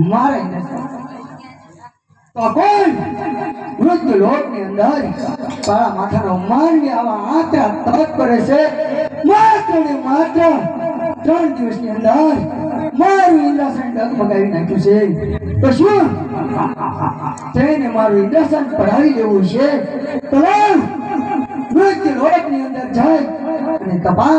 મારે તો કોઈ વૃદ્ધ લોકની અંદર તારા માથાનો માનવી આવા આંતરા તપ કરે છે માત્ર ને માત્ર 3 દિવસની અંદર મારું ઇન્દ્રાસન ડગમગાવી નાખ્યું છે તો શું તેને મારું ઇન્દ્રાસન પડાવી દેવું છે તો વૃદ્ધ લોકની અંદર જાય અને તપાસ